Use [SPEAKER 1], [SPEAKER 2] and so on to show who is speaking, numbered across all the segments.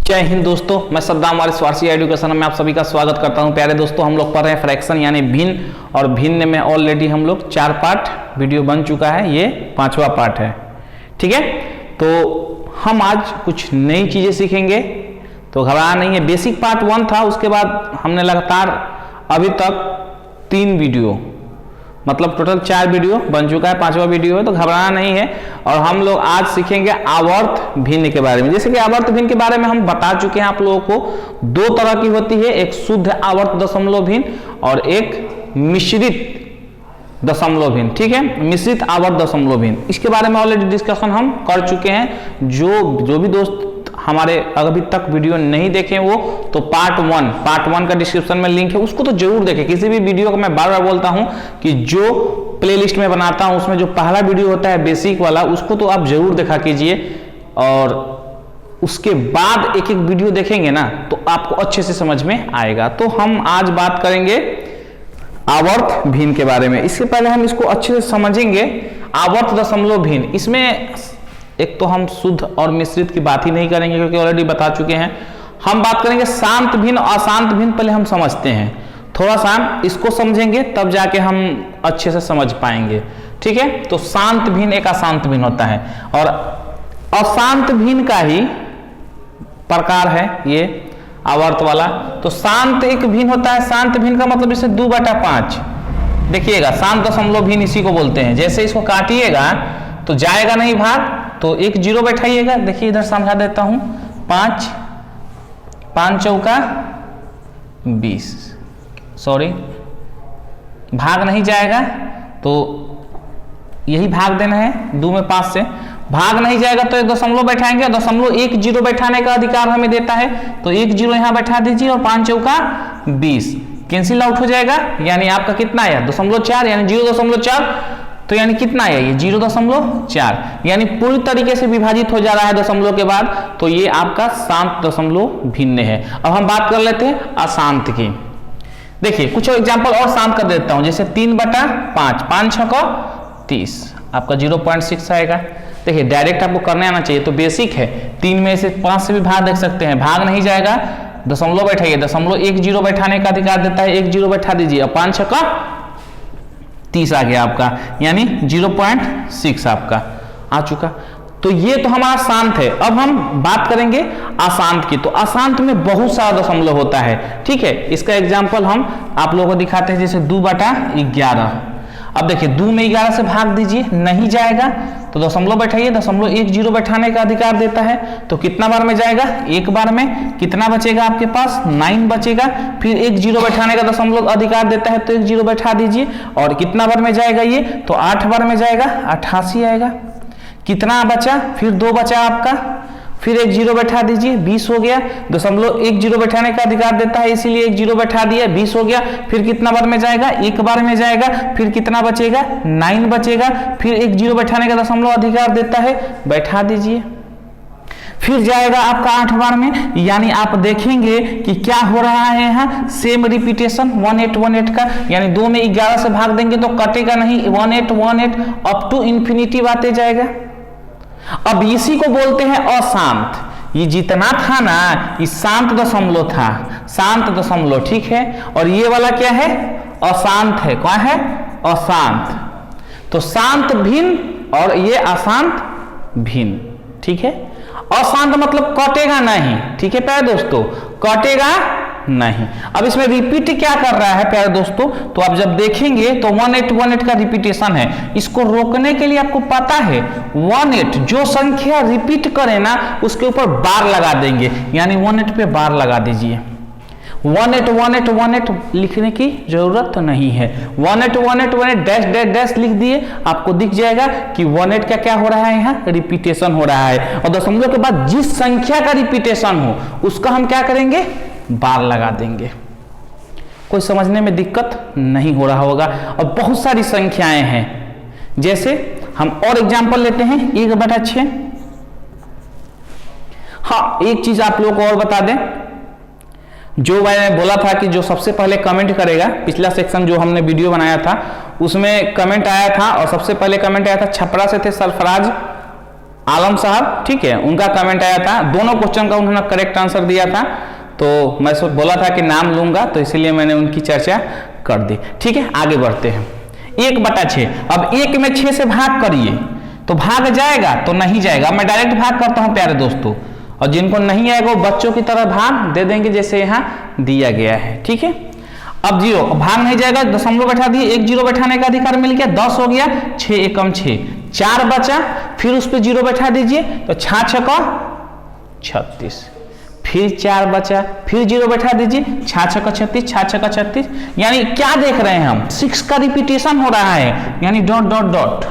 [SPEAKER 1] जय हिंद दोस्तों, मैं सद्दाम वारिस वारसी एजुकेशन में आप सभी का स्वागत करता हूं। प्यारे दोस्तों, हम लोग पढ़ रहे हैं फ्रैक्शन यानी भिन्न, और भिन्न में ऑलरेडी हम लोग 4 पार्ट वीडियो बन चुका है, ये 5वां पार्ट है। ठीक है, तो हम आज कुछ नई चीजें सीखेंगे, तो घबराना नहीं है। बेसिक पार्ट 1 था, उसके बाद हमने लगातार अभी तक 3 वीडियो मतलब टोटल 4 वीडियो बन चुका है, 5वां वीडियो है, तो घबराना नहीं है। और हम लोग आज सीखेंगे आवर्त भिन्न के बारे में। जैसे कि आवर्त भिन्न के बारे में हम बता चुके हैं आप लोगों को, 2 तरह की होती है, एक शुद्ध आवर्त दशमलव भिन्न और एक मिश्रित दशमलव भिन्न। ठीक है, मिश्रित आवर्त दशमलव भिन्न, इसके बारे में ऑलरेडी डिस्कशन हम कर चुके हैं। जो भी दोस्त हमारे अभी तक वीडियो नहीं देखे वो, तो पार्ट 1 का डिस्क्रिप्शन में लिंक है, उसको तो जरूर देखें। किसी भी वीडियो को मैं बार बार बोलता हूं कि जो प्लेलिस्ट में बनाता हूं उसमें जो पहला वीडियो होता है बेसिक वाला, उसको तो आप जरूर देखा कीजिए, और उसके बाद एक एक वीडियो देखेंगे ना तो आपको अच्छे से समझ में आएगा। तो हम आज बात करेंगे आवर्त भिन्न के बारे में। इससे पहले हम इसको अच्छे से समझेंगे। आवर्त दशमलव भिन्न, इसमें एक तो हम शुद्ध और मिश्रित की बात ही नहीं करेंगे क्योंकि ऑलरेडी बता चुके हैं। हम बात करेंगे शांत भिन्न और अशांत भिन्न। पहले हम समझते हैं, थोड़ा सा इसको समझेंगे तब जाके हम अच्छे से समझ पाएंगे। ठीक है, तो शांत भिन्न एक अशांत भिन्न होता है, और अशांत भिन्न का ही प्रकार है ये आवर्त वाला। तो शांत एक भिन्न होता है, शांत भिन्न का मतलब जैसे 2/5। देखिएगा, शांत दशमलव भिन्न इसी को बोलते हैं। जैसे इसको काटिएगा तो जाएगा नहीं भाग, तो 1 0 बैठाइएगा। देखिए इधर समझा देता हूं, 5 5 चौका 20, सॉरी भाग नहीं जाएगा, तो यही भाग देना है 2 में 5 से। भाग नहीं जाएगा तो 1 दशमलव बैठाएंगे, दशमलव 1 0 बैठाने का अधिकार हमें देता है, तो 1 0 यहां बैठा दीजिए, और 5 चौका 20 कैंसिल आउट हो जाएगा। यानी आपका कितना है 0.4, यानी 0.4, तो यानी कितना है ये 0.4, यानी पूरी तरीके से विभाजित हो जा रहा है दशमलव के बाद, तो ये आपका शांत दशमलव भिन्न है। अब हम बात कर लेते हैं अशांत की। देखिए कुछ एग्जांपल और शांत कर देता हूं, जैसे 3/5, 5 6 30, आपका 0.6 आएगा। देखिए डायरेक्ट आपको करने आना चाहिए, तो बेसिक है। 3 में से 5 से भी भाग देख सकते हैं, भाग नहीं जाएगा, दशमलव बैठाइए, दशमलव 1 0 बैठाने का अधिकार देता है, 1 0 बैठा दीजिए, और 5 6 30 आ गया आपका, यानी 0.6 आपका आ चुका। तो ये तो हमारा शांत है। अब हम बात करेंगे अशांत की। तो अशांत में बहुत सारा दशमलव होता है। ठीक है, इसका एग्जांपल हम आप लोगों को दिखाते हैं, जैसे 2/11। अब देखिए 2 में 11 से भाग दीजिए, नहीं जाएगा, तो दशमलव बैठाइए, दशमलव 1 0 बैठाने का अधिकार देता है, तो कितना बार में जाएगा, एक बार में। कितना बचेगा आपके पास, 9 बचेगा। फिर 1 0 बैठाने का दशमलव अधिकार देता है, तो 1 0 बैठा दीजिए, और कितना बार में जाएगा ये, तो 8 बार में जाएगा, 88 आएगा। कितना बचा, फिर 2 बचा आपका, फिर 1 0 बैठा दीजिए, 20 हो गया। दशमलव 1 0 बैठाने का अधिकार देता है, इसीलिए 1 0 बैठा दिया, 20 हो गया। फिर कितना बार में जाएगा, एक बार में जाएगा। फिर कितना बचेगा, 9 बचेगा। फिर 1 0 बैठाने का दशमलव अधिकार देता है, बैठा दीजिए। फिर जाएगा आपका 8 बार में, यानी आप देखेंगे कि क्या हो रहा है यहाँ, सेम रिपीटेशन 18 का, यानी 2 में 11 से भाग देंगे तो कटेगा नहीं, 18 अप टू इंफिनिटी बाते जाएगा। अब इसी को बोलते हैं अशांत। ये जितना था ना, ये शांत दशमलव था, शांत दशमलव। ठीक है, और ये वाला क्या है, अशांत है। क्या है, अशांत। तो शांत भिन्न और ये अशांत भिन्न। ठीक है, अशांत मतलब कटेगा नहीं। ठीक है प्यारे दोस्तों, कटेगा नहीं। अब इसमें रिपीट क्या कर रहा है प्यारे दोस्तों, तो आप जब देखेंगे तो 18 का रिपीटेशन है। इसको रोकने के लिए आपको पता है 18 जो संख्या रिपीट करे ना उसके ऊपर बार लगा देंगे, यानी 18 पे बार लगा दीजिए। 18 लिखने की जरूरत नहीं है, 18 डैश डैश डैश लिख दिए, आपको दिख जाएगा कि 18 का क्या हो रहा है, यहाँ रिपीटेशन हो रहा है। और दशमलव के बाद जिस संख्या का रिपीटेशन हो उसका हम क्या करेंगे, बार लगा देंगे। कोई समझने में दिक्कत नहीं हो रहा होगा। और बहुत सारी संख्याएं हैं, जैसे हम और एग्जांपल लेते हैं 1/6। हाँ, एक चीज आप लोगों को और बता दें, जो मैंने बोला था कि जो सबसे पहले कमेंट करेगा, पिछला सेक्शन जो हमने वीडियो बनाया था उसमें कमेंट आया था, और सबसे पहले कमेंट आया था छपरा से थे सरफराज आलम साहब, ठीक है, उनका कमेंट आया था, दोनों क्वेश्चन का उन्होंने करेक्ट आंसर दिया था। तो मैं बोला था कि नाम लूंगा, तो इसीलिए मैंने उनकी चर्चा कर दी। ठीक है, आगे बढ़ते हैं। 1/6, अब 1 में 6 से भाग करिए तो भाग जाएगा? तो नहीं जाएगा। मैं डायरेक्ट भाग करता हूं प्यारे दोस्तों, और जिनको नहीं आएगा वो बच्चों की तरह भाग दे देंगे जैसे यहां दिया गया है। ठीक है, अब 0, भाग नहीं जाएगा, दशमलव बैठा दिए, 1 0 बैठाने का अधिकार मिल गया, 10 हो गया, 6 एकम 6, 4 बचा, फिर उस पर 0 बैठा दीजिए तो 6 6 36, फिर 4 बचा, फिर 0 बैठा दीजिए, 6 6 36, 6 6 36। यानी क्या देख रहे हैं हम? 6 का रिपीटेशन हो रहा है, यानी डॉट डॉट डॉट,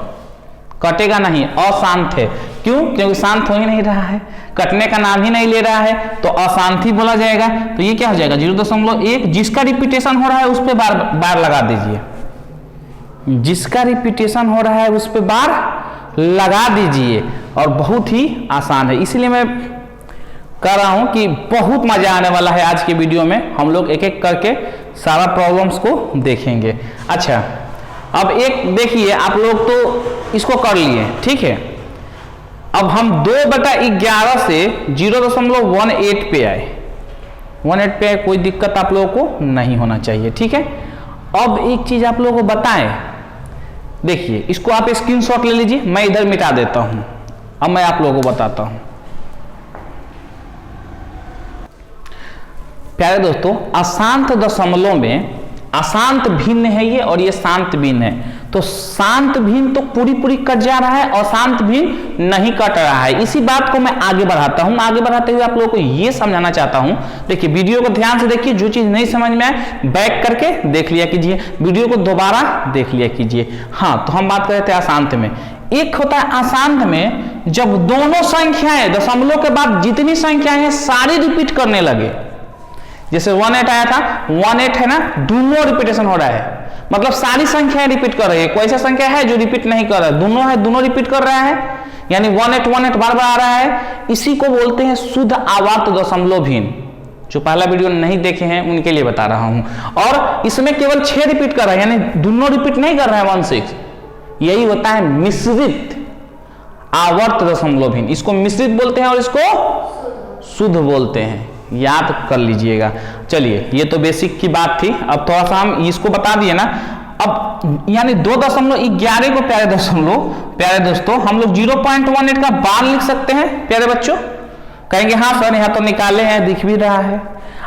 [SPEAKER 1] कटेगा नहीं, अशांत है। क्यों? क्योंकि शांत हो ही नहीं रहा है, कटने का नाम ही नहीं ले रहा है, तो अशांति बोला जाएगा। तो ये क्या हो जाएगा? 0.1, जिसका रिपीटेशन हो रहा है उस पर बार बार लगा दीजिए, जिसका रिपीटेशन हो रहा है उस पर बार लगा दीजिए, और बहुत ही आसान है। इसलिए मैं कह रहा हूं कि बहुत मजा आने वाला है आज के वीडियो में। हम लोग एक एक करके सारा प्रॉब्लम्स को देखेंगे। अच्छा, अब एक देखिए, आप लोग तो इसको कर लिए, ठीक है। अब हम 2/11 से 0.18 पे आए, 18 पे आए, कोई दिक्कत आप लोगों को नहीं होना चाहिए। ठीक है, अब एक चीज आप लोगों को बताएं, देखिए इसको आप स्क्रीनशॉट ले लीजिए, मैं इधर मिटा देता हूं। अब मैं आप लोगों को बताता हूं। प्यारे दोस्तों, अशांत दशमलव में अशांत भिन्न है ये, और ये शांत भिन्न है। तो शांत भिन्न तो पूरी पूरी कट जा रहा है, और शांत भिन्न नहीं कट रहा है। इसी बात को मैं आगे बढ़ाता हूं। आगे बढ़ाते हुए आप लोगों को ये समझाना चाहता हूं, देखिए वीडियो को ध्यान से देखिए, जो चीज नहीं समझ में आए बैक करके देख लिया कीजिए, वीडियो को दोबारा देख लिया कीजिए। हाँ, तो हम बात कर रहे थे अशांत में। एक होता है अशांत में जब दोनों संख्याएं, दशमलव के बाद जितनी संख्याएं हैं सारी रिपीट करने लगे। जैसे 18 आया था, 18 है ना, दोनों रिपीटेशन हो रहा है, मतलब सारी संख्याएं रिपीट कर रही है। कोई ऐसा संख्या है जो रिपीट नहीं कर रहा है? दोनों है, दोनों रिपीट कर रहा है, यानी 18 बार बार आ रहा है। इसी को बोलते हैं शुद्ध आवर्त दशमलव भिन्न। जो पहला वीडियो नहीं देखे हैं उनके लिए बता रहा हूं। और इसमें केवल 6 रिपीट कर रहा है, यानी दोनों रिपीट नहीं कर रहा है 16। यही होता है मिश्रित आवर्त दशमलव भिन्न। इसको मिश्रित बोलते हैं और इसको शुद्ध बोलते हैं, याद कर लीजिएगा। चलिए, ये तो बेसिक की बात थी। अब थोड़ा सा हम इसको बता दिए ना। अब यानी 2.11 को प्यारे दोस्तों हम लोग 0.18 का बार लिख सकते हैं प्यारे बच्चों? कहेंगे हाँ सर, यहाँ तो निकाले हैं, दिख भी रहा है।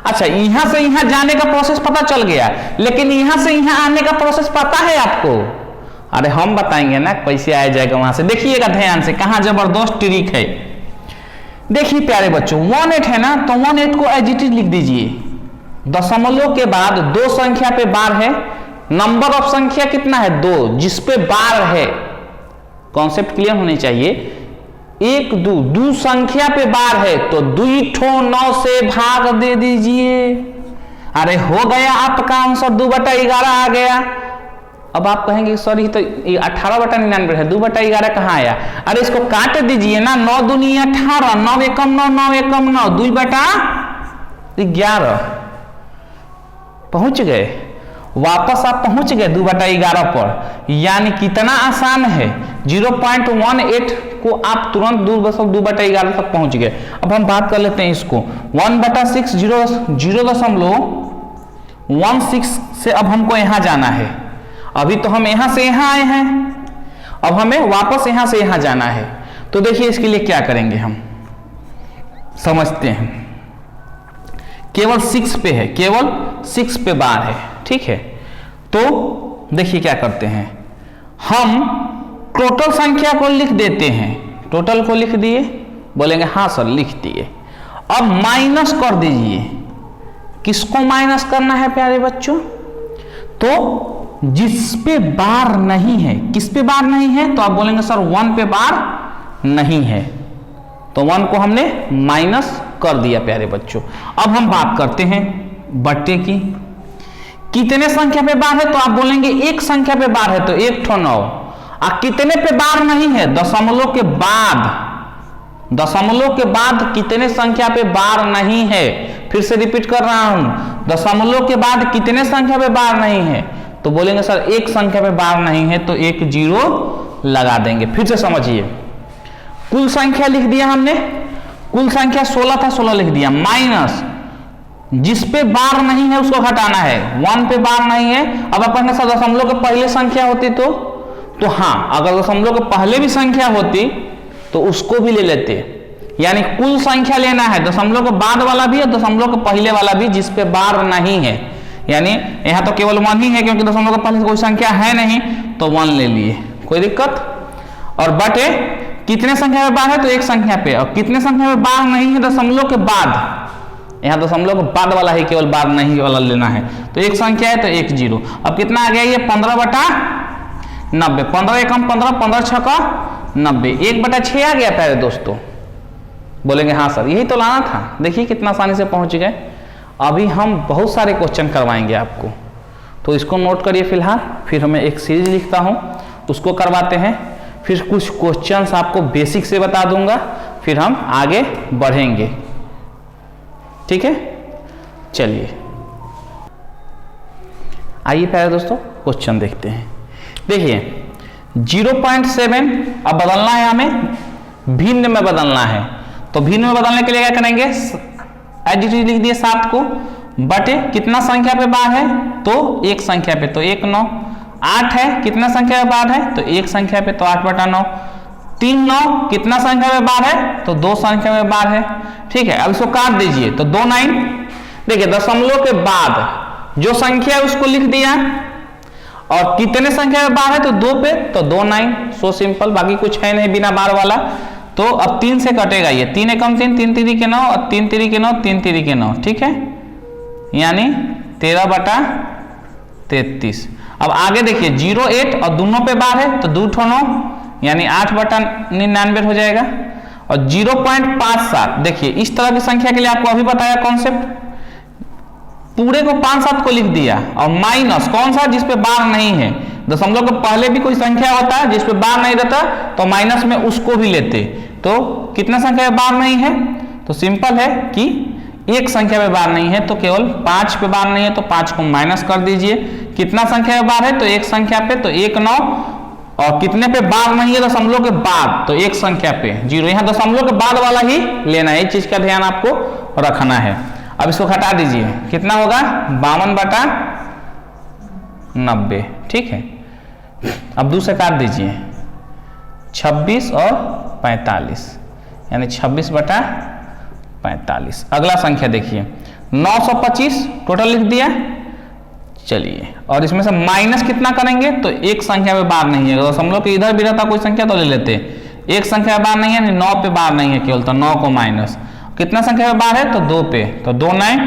[SPEAKER 1] अच्छा, यहां से यहां जाने का प्रोसेस पता चल गया, लेकिन यहां से यहां आने का प्रोसेस पता है आपको? अरे हम बताएंगे ना कैसे आया जाएगा वहां से। देखिएगा ध्यान से, कहां जबरदस्त ट्रिक है। देखिए प्यारे बच्चों, 18 है ना, तो 18 को एज इट इज लिख दीजिए। दशमलव के बाद 2 संख्या पे बार है, नंबर ऑफ संख्या कितना है? 2, जिस पे बार है। कॉन्सेप्ट क्लियर होनी चाहिए। 1 2 संख्या पे बार है तो 2 ठो 9 से भाग दे दीजिए। अरे हो गया आपका आंसर, 2/11 आ गया। अब आप कहेंगे सर ये तो 18/99 है, 2/11 कहाँ आया? अरे इसको काट दीजिए ना, 9 दूनी 18, 9 एकम 9, 9 एकम 9, 2/11 पहुंच गए। वापस आप पहुंच गए 2/11 पर। यानी कितना आसान है, 0.18 को आप तुरंत 2/11 तक पहुंच गए। अब हम बात कर लेते हैं इसको 1/6, 0.16 से अब हमको यहां जाना है। अभी तो हम यहां से यहां आए हैं, अब हमें वापस यहां से यहां जाना है। तो देखिए इसके लिए क्या करेंगे हम समझते हैं। केवल 6 पे है, केवल 6 पे बार है, ठीक है। तो देखिए क्या करते हैं, हम टोटल संख्या को लिख देते हैं। टोटल को लिख दिए, बोलेंगे हाँ सर लिख दिए। अब माइनस कर दीजिए। किसको माइनस करना है प्यारे बच्चों? तो जिस पे बार नहीं है। किस पे बार नहीं है? तो आप बोलेंगे सर 1 पे बार नहीं है, तो 1 को हमने माइनस कर दिया प्यारे बच्चों। अब हम बात करते हैं बट्टे की। कितने संख्या पे बार है? तो आप बोलेंगे 1 संख्या पे बार है तो 1 ठो 9। और कितने पे बार नहीं है? दशमलव के बाद। दशमलव के बाद कितने संख्या पे बार नहीं है? फिर से रिपीट कर रहा हूं, दशमलव के बाद कितने संख्या पे बार नहीं है? तो बोलेंगे सर 1 संख्या पे बार नहीं है तो 1 0 लगा देंगे। फिर से समझिए, कुल संख्या लिख दिया हमने, कुल संख्या 16 था, 16 लिख दिया, माइनस जिस पे बार नहीं है उसको घटाना है, 1 पे बार नहीं है। अब अपन दशमलव के पहले संख्या होती तो हाँ, अगर दशमलव के पहले भी संख्या होती तो उसको भी ले लेते, यानी कुल संख्या लेना है, दशमलव के बाद वाला भी और दशमलव के पहले वाला भी जिस पे बार नहीं है, यानी यहाँ तो केवल 1 ही है क्योंकि दशमलव के पहले कोई संख्या है नहीं, तो 1 ले लिए, कोई दिक्कत। और बटे कितने संख्या में बार है तो एक संख्या पे, और कितने संख्या में बार नहीं है दशमलव के बाद, यहाँ दशमलव के बाद वाला ही केवल बार नहीं वाला लेना है, तो एक संख्या है तो 1 0। अब कितना आ गया ये 15/90, 15 एकम 15, 15 छक्का 90, 1/6 आ गया प्यारे दोस्तों। बोलेंगे हाँ सर यही तो लाना था, देखिए कितना आसानी से पहुंच गए। अभी हम बहुत सारे क्वेश्चन करवाएंगे आपको, तो इसको नोट करिए फिलहाल, फिर हमें एक सीरीज लिखता हूँ उसको करवाते हैं, फिर कुछ क्वेश्चंस आपको बेसिक से बता दूंगा, फिर हम आगे बढ़ेंगे, ठीक है। चलिए आइए प्यारे दोस्तों क्वेश्चन देखते हैं। देखिए 0.7 अब बदलना है, हमें भिन्न में बदलना है, तो भिन्न में बदलने के लिए क्या करेंगे, एडिटिव लिख दिए 7 को, बटे कितना संख्या पे बार है तो एक संख्या पे, तो 1 9, 8 है कितना संख्या पे बार है तो एक संख्या पे, तो 8/9, 3 9 कितना संख्या में बार है तो 2 संख्या में बार है, ठीक है। अब इसको काट दीजिए तो 2 9, देखिए दशमलव के बाद जो संख्या है उसको लिख दिया, और कितने संख्या में बार है तो 2 पे, तो 2 9, सो सिंपल, बाकी कुछ है नहीं बिना बार वाला। तो अब 3 से कटेगा ये, 3 एकम 3, 3 3 के 9, और 3 3 के 9, 3 3 के 9, ठीक है, यानी 13/33। अब आगे देखिए 0 8 और दोनों पे बार है तो 2 9, यानी 8/99 हो जाएगा। और 0.57, देखिए इस तरह की संख्या के लिए आपको अभी बताया कॉन्सेप्ट, पूरे को 5 7 को लिख दिया, और माइनस कौन सा जिस पे बार नहीं है, दशमलव के पहले भी कोई संख्या होता है जिस पे बार नहीं रहता तो माइनस में उसको भी लेते, तो कितना संख्या में बार नहीं है तो सिंपल है कि एक संख्या में बार नहीं है, तो केवल 5 पे बार नहीं है तो 5 को माइनस कर दीजिए, कितना संख्या में बार है तो एक संख्या पे, तो 1 9, और कितने पे बार नहीं है दशमलव के बाद तो एक संख्या पे 0, यहाँ दशमलव के बाद वाला ही लेना है, इस चीज का ध्यान आपको रखना है। अब इसको हटा दीजिए, कितना होगा 52/90, ठीक है। अब 2 से काट दीजिए, 26 और 45, यानी 26/45। अगला संख्या देखिए 925 टोटल लिख दिया, चलिए, और इसमें से माइनस कितना करेंगे तो एक संख्या में बार नहीं है, दशमलव के इधर भी रहता कोई संख्या तो ले लेते, एक संख्या में बार नहीं है, 9 पे बार नहीं है केवल, तो 9 को माइनस, कितना संख्या में बार है तो 2 पे, तो 2 9,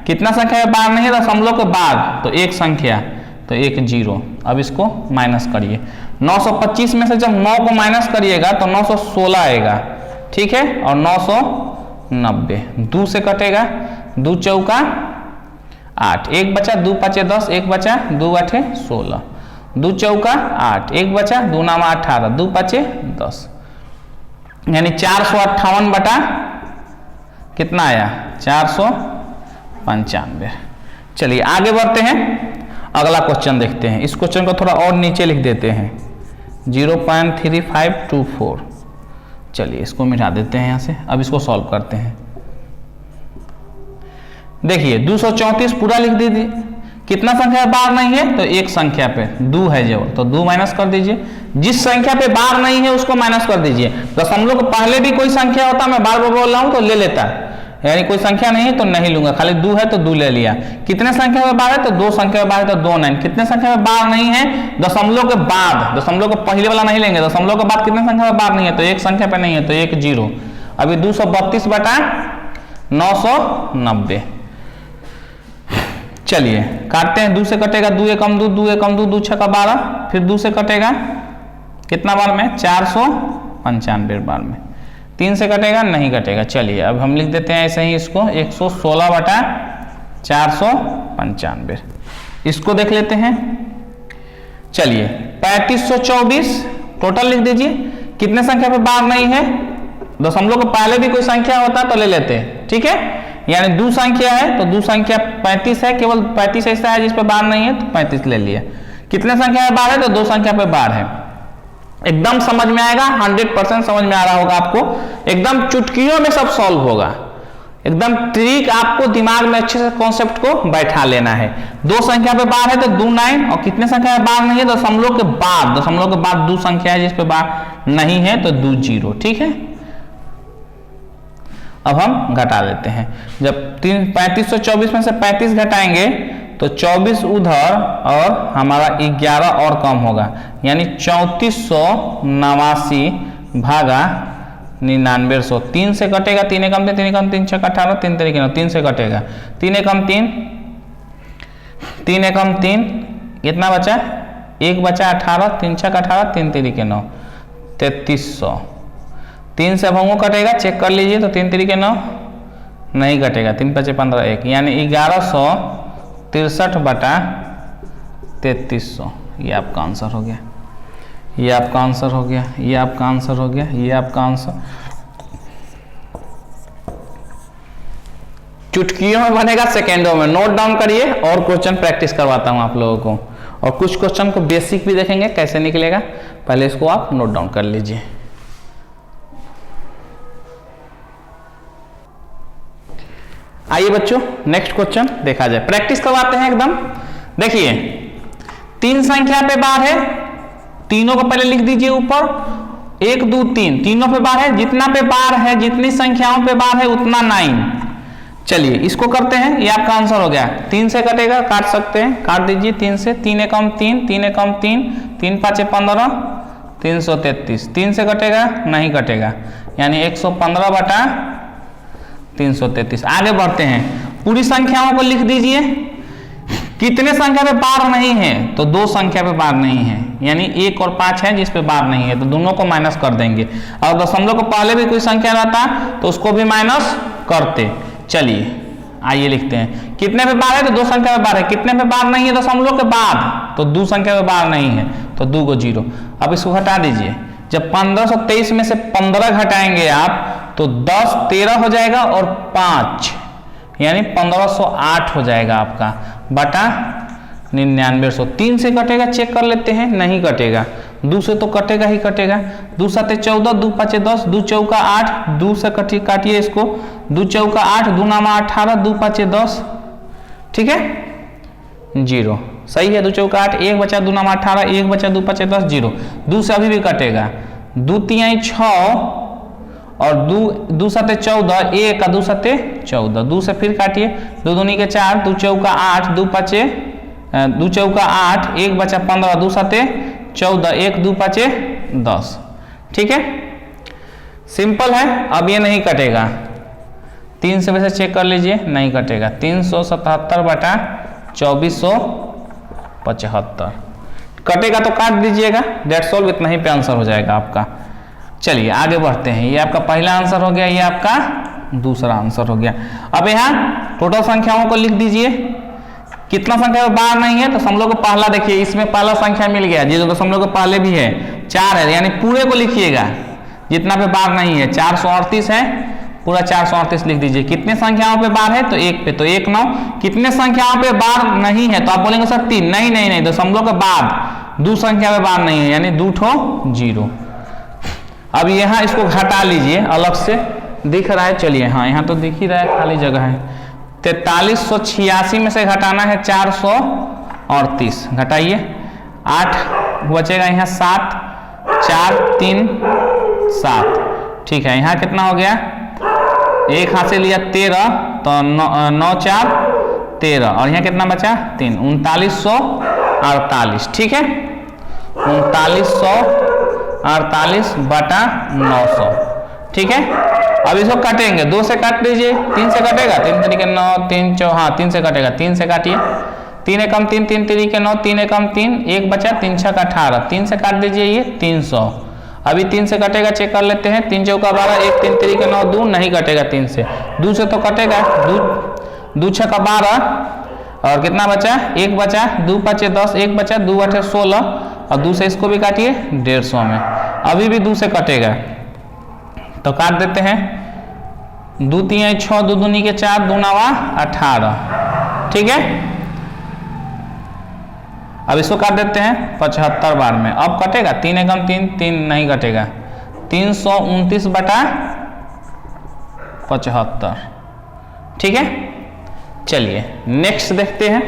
[SPEAKER 1] कितना संख्या में बार नहीं है दशमलव के बाद तो एक संख्या, तो 1 0। अब इसको माइनस करिए, 925 में से जब 9 को माइनस करिएगा तो 916 आएगा, ठीक है, और 990, 2 से कटेगा, 2 चौका 8, 1 बचा, 2 5 10, 1 बचा, 2 8 16, 2 चौका 8, 1 बचा, 2 9 18, 2 5 10, यानी 458 बटा कितना आया 495। चलिए आगे बढ़ते हैं, अगला क्वेश्चन देखते हैं। इस क्वेश्चन को थोड़ा और नीचे लिख देते हैं, 0.3524। चलिए इसको मिटा देते हैं यहाँ से, अब इसको सॉल्व करते हैं। देखिए 234 पूरा लिख दीजिए, कितना संख्या बार नहीं है तो एक संख्या पे 2 है जो, तो 2 माइनस कर दीजिए, जिस संख्या पे बार नहीं है उसको माइनस कर दीजिए। दशमलव के पहले भी कोई संख्या होता, मैं बार बार बोल रहा हूं तो ले लेता, यानी कोई संख्या नहीं है तो नहीं लूंगा, खाली 2 है तो 2 ले लिया। कितने संख्या में बार है तो 2 संख्या में बार है तो 2 9, कितने संख्या में बार नहीं है दशमलव के बाद, दशमलव के पहले वाला नहीं लेंगे, दशमलव के बाद कितने संख्या में बार नहीं है तो एक संख्या पे नहीं है तो 1 0। अभी 232/990। चलिए काटते हैं, 2 से कटेगा, 2 एकम 2, 2 एकम 2, 2 6 का 12, फिर 2 से कटेगा कितना बार में 495 बार में, 3 से कटेगा नहीं कटेगा। चलिए अब हम लिख देते हैं ऐसे ही इसको 116/495, इसको देख लेते हैं। चलिए 3524 टोटल लिख दीजिए, कितने संख्या पे बार नहीं है, दशमलव के पहले भी कोई संख्या होता तो ले लेते, ठीक है, यानी 2 संख्या है तो 2 संख्या 35 है, केवल 35 ऐसा है जिस पे बार नहीं है तो 35 ले लिया। कितने संख्या में बार है तो 2 संख्या पे बार है, एकदम समझ में आएगा, 100% समझ में आ रहा होगा आपको, एकदम चुटकियों में सब सॉल्व होगा, एकदम ट्रिक आपको दिमाग में अच्छे से कॉन्सेप्ट को बैठा लेना है। दो संख्या पे बार है तो 2 9, और कितने संख्या पे बार नहीं है, दशमलव के बाद 2 संख्या है जिस पे बार नहीं है तो 2 0। ठीक है, अब हम घटा देते हैं। जब 3524 में से 35 घटाएंगे तो 24 उधर और हमारा 11 और कम होगा, यानी 3489 भागा 9900। 3 से कटेगा, 3 एकम 3, 3 एकम 3 6 18, 3 तरीके 9, 3 से कटेगा, 3 एकम 3, 3 एकम 3, कितना बचा, 1 बचा 18, 3 6 18, 3 तरीके 9, 3300। 3 से भंगो कटेगा, चेक कर लीजिए, तो 3 तरीके 9 नहीं कटेगा, 3 5 15 1, यानी 1163 बटा 3300। ये आपका आंसर हो गया, ये आपका आंसर हो गया, ये आपका आंसर हो गया, ये आपका आंसर। चुटकियों में बनेगा, सेकेंडों में। नोट डाउन करिए और क्वेश्चन प्रैक्टिस करवाता हूं आप लोगों को, और कुछ क्वेश्चन को बेसिक भी देखेंगे कैसे निकलेगा, पहले इसको आप नोट डाउन कर लीजिए। आइए बच्चों, नेक्स्ट क्वेश्चन देखा जाए, प्रैक्टिस करवाते हैं एकदम। देखिए 3 संख्या पे बार है, तीनों को पहले लिख दीजिए ऊपर, 1 2 3, तीनों पे बार है, जितना पे बार है, जितनी संख्याओं पे बार है उतना 9। चलिए इसको करते हैं, ये आपका आंसर हो गया। 3 से कटेगा, काट सकते हैं, काट दीजिए 3 से, 3 एकम 3, 3 एकम 3, 3 5 15, 333। 3 से कटेगा, नहीं कटेगा, यानी 115 बटा 333। आगे बढ़ते हैं, पूरी संख्याओं को लिख दीजिए। कितने संख्या पे बार नहीं है, तो 2 संख्या पे बार नहीं है, यानी 1 और 5 है जिस पे बार नहीं है, तो दोनों को माइनस कर देंगे। और दशमलव को पहले भी कोई संख्या रहता तो उसको भी माइनस करते। चलिए आइए लिखते हैं, कितने पे बार है, तो 2 संख्या पे बार है, कितने पे बार नहीं है, दशमलव के बाद, तो 2 संख्या पे बार नहीं है, तो 2 को 0। अब इसको घटा दीजिए, जब 1523 में से 15 घटाएंगे आप तो 10 13 हो जाएगा और 5, यानी 1508 हो जाएगा आपका, बटा 9900। 3 से कटेगा, चेक कर लेते हैं, नहीं कटेगा। 2 से तो कटेगा ही कटेगा, 2 7 14, 2 5 10, 2 चौका 8, 2 से काटिए इसको, 2 चौका 8, 2 नामा 18, 2 5 10, ठीक है, 0 सही है। 2 चौका 8, 1 बचा, 2 नामा 18, 1 बचा, 2 5 10, 0। 2 से अभी भी कटेगा, 2 3 6 और 2 7 14, 1 का 2 7 14, 2 से फिर काटिए, 2 दूनी के 4, 2 चौका 8, 2 चौका 8, 1 बचा 15, 2 7 14, 1 2 5 10, ठीक है, सिंपल है। अब ये नहीं कटेगा, 3 से वैसे चेक कर लीजिए, नहीं कटेगा, 377 बटा 2475 कटेगा तो काट दीजिएगा, डेट्स ऑल, इतना ही पे आंसर हो जाएगा आपका। चलिए आगे बढ़ते हैं, ये आपका पहला आंसर हो गया, ये आपका दूसरा आंसर हो गया। अब यहाँ टोटल संख्याओं को लिख दीजिए, कितना संख्या में बार नहीं है, तो दशमलव को पहला देखिए, इसमें पहला संख्या मिल गया, जो दशमलव के पहले भी है 4 है, यानी पूरे को लिखिएगा, जितना पे बार नहीं है 438 है, पूरा 438 लिख दीजिए। कितने संख्याओं पे बार है, तो 1 पे, तो 1 9। कितने संख्याओं पे बार नहीं है, तो आप बोलेंगे सर 3, नहीं, दशमलव के बाद 2 संख्या पे बार नहीं है, यानी 2 ठो 0। अब यहाँ इसको घटा लीजिए, अलग से दिख रहा है, चलिए हाँ यहाँ तो दिख ही रहा है, खाली जगह है। 4386 में से घटाना है 438, घटाइए, 8 बचेगा यहाँ 7, 4 3 7, ठीक है। यहाँ कितना हो गया, एक हाथ से लिया 13, तो 9 4 13, और यहाँ कितना बचा 3, 3948, ठीक है, 3948 बटा 900, ठीक है। अब इसको काटेंगे, 2 से काट लीजिए, 3 से कटेगा, 3 तरीके 9, 3 4, हाँ 3 से कटेगा, 3 से काटिए, 3 एकम 3, 3 तरीके 9, 3 एकम 3, 1 बचा, 3 6 18, 3 से काट दीजिए, ये 300। अभी 3 से कटेगा, चेक कर लेते हैं, 3 चौका 12, 1 3 तरीके 9, 2 नहीं कटेगा 3 से, 2 से तो कटेगा, 2 6 का 12, और कितना बचा, 1 बचा, 2 5 10, 1 बचा, 2 8 16, और 2 से इसको भी काटिए 150 में, अभी भी 2 से कटेगा, तो काट देते हैं, 2 3 6, 2 दूनी के 4, 2 9 18, ठीक है। अब इसको काट देते हैं 75 बार में। अब कटेगा 3 एकम 3, 3 नहीं कटेगा, 329 बटा 75। ठीक है, चलिए नेक्स्ट देखते हैं।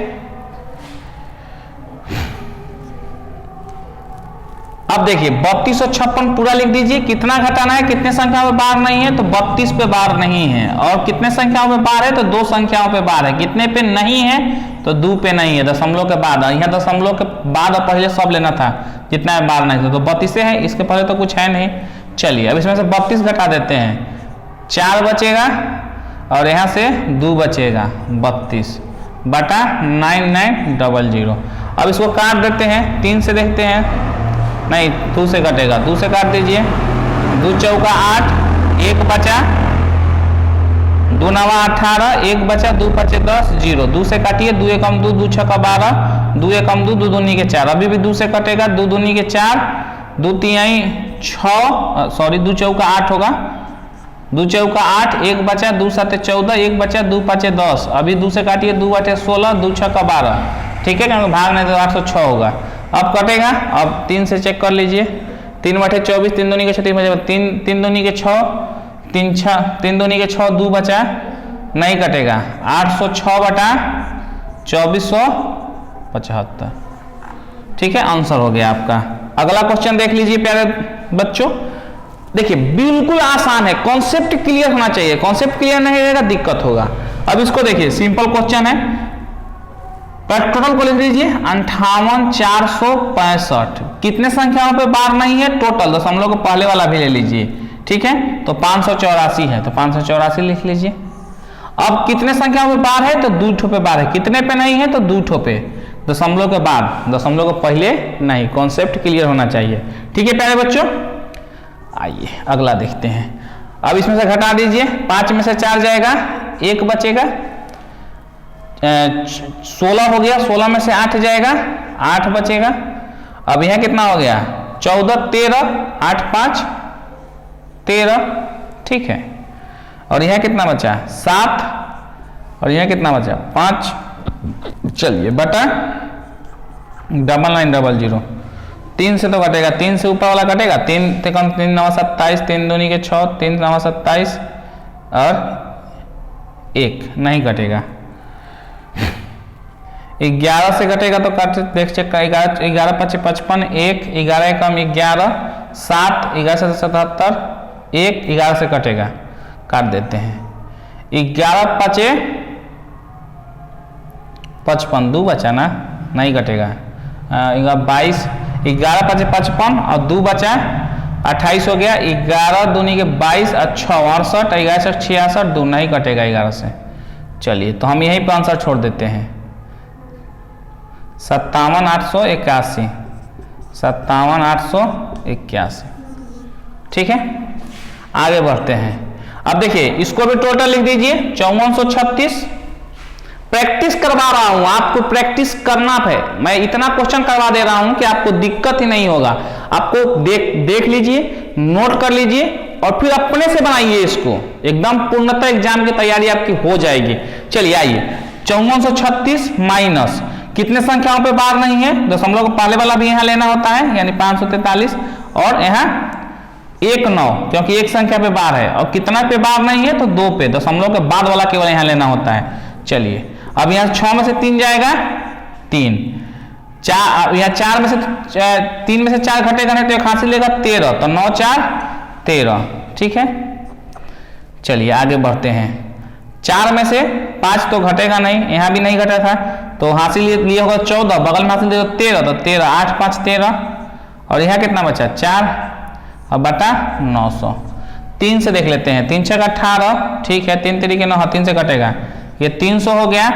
[SPEAKER 1] अब देखिए 3256 पूरा लिख दीजिए। कितना घटाना है, कितने संख्याओं पे बार नहीं है, तो 32 पे बार नहीं है। और कितने संख्याओं पे बार है, तो 2 संख्याओं पे बार है। कितने पे नहीं है, तो 2 पे नहीं है, दशमलव के बाद। यहाँ दशमलव के बाद और पहले सब लेना था, जितना बार नहीं था, तो 32 है, इसके पहले तो कुछ है नहीं। चलिए अब इसमें से 32 घटा देते हैं, 4 बचेगा और यहाँ से 2 बचेगा, 32 बटा 9900। अब इसको काट देते हैं, 3 से देखते हैं, नहीं 2 से कटेगा, 2 से काट दीजिए, 2 चौका 8, 1 बचा, 2 नवा 18, 1 बचा, 2 पचे 10, 0, 2 से काटिए, 2 एकम 2, 2 छक्का 12, 2 एकम 2, 2 दूनी के 4, अभी भी 2 से कटेगा, 2 दूनी के 4, 2 तिहाई 6, सॉरी 2 चौका 8 होगा, 2 चौका 8, 1 बचा, 2 साते 14, 1 बचा, 2 पाँचे 10, अभी 2 से काटिए, 2 बटे 16, 2 छक्का 12, ठीक है, क्योंकि भाग नहीं तो 806 होगा। अब कटेगा, अब 3 से चेक कर लीजिए, 3 बटे 24, 3 दूनी के 6, 3 दूनी के 6, 3 दूनी के 6, 2 बचा, नहीं कटेगा, 806 बटा 2475। ठीक है, आंसर हो गया आपका। अगला क्वेश्चन देख लीजिए प्यारे बच्चों। देखिए बिल्कुल आसान है, कॉन्सेप्ट क्लियर होना चाहिए, कॉन्सेप्ट क्लियर नहीं रहेगा दिक्कत होगा। अब इसको देखिए, सिंपल क्वेश्चन है, टोटल को लिख लीजिए 58465। कितने संख्याओं पे बार नहीं है, टोटल दशमलव को पहले वाला भी ले लीजिए। ठीक है, तो 584 है, तो 584 लिख लीजिए। अब कितने संख्याओं पे बार है, तो 2 ठो पे बार है। कितने पे नहीं है, तो 2 ठो पे, दशमलव के बाद, दशमलव को पहले नहीं। कॉन्सेप्ट क्लियर होना चाहिए। ठीक है प्यारे बच्चों, आइए अगला देखते हैं। अब इसमें से घटा दीजिए, 5 में से 4 जाएगा, 1 बचेगा, 16 हो गया, 16 में से 8 जाएगा, 8 बचेगा। अब यहाँ कितना हो गया, 14, 13, 8 5 13। ठीक है, और यहाँ कितना बचा, 7, और यहाँ कितना बचा, 5। चलिए बटा 9900। 3 से तो कटेगा, 3 से ऊपर वाला कटेगा, 3 से कम, 3 9 27, 3 दूनी के 6, 3 9 27 और 1 नहीं कटेगा। 11 से कटेगा तो काट देख चेक, 11 5 55, 1 11 कम 11, 7 11 से 77, 1 11 से कटेगा, काट देते हैं। 11 5 55, 2 बचा ना, नहीं कटेगा, 22, 11 5 55 और 2 बचा, 28 हो गया, 11 दूनी के 22 और 6 68, 11 से 66, 2 नहीं कटेगा 11 से। चलिए तो हम यहीं पर आंसर छोड़ देते हैं, 57,881, 57,881। ठीक है, आगे बढ़ते हैं। अब देखिए इसको भी टोटल लिख दीजिए, 5436। प्रैक्टिस करवा रहा हूं, आपको प्रैक्टिस करना है। मैं इतना क्वेश्चन करवा दे रहा हूं कि आपको दिक्कत ही नहीं होगा। आपको देख लीजिए, नोट कर लीजिए और फिर अपने से बनाइए इसको, एकदम पूर्णतः एग्जाम की तैयारी आपकी हो जाएगी। चलिए आइए, 5436 माइनस कितने संख्याओं पे बार नहीं है, दशमलव को पहले वाला भी यहाँ लेना होता है, यानी 543, और यहाँ 1 9, क्योंकि एक संख्या पे बार है। और कितना पे बार नहीं है, तो 2 पे, दशमलव के बाद वाला केवल यहाँ लेना होता है। चलिए अब यहाँ 6 में से 3 जाएगा, 3, 4, यहाँ 4 में से 3 में से 4 घटेगा नहीं तो एक हासिल लेगा, 13, तो 9 4 13। ठीक है, चलिए आगे बढ़ते हैं। 4 में से 5 तो घटेगा नहीं, यहाँ भी नहीं घटा था, तो हासिल लिया होगा 14, बगल में हासिल 13, तो 13, 8 5 13, और यहाँ कितना बचा, 4 और बटा 900। 3 से देख लेते हैं, 3 6 18, ठीक है, 3 3 के 9, 3 से कटेगा, ये 300 हो गया।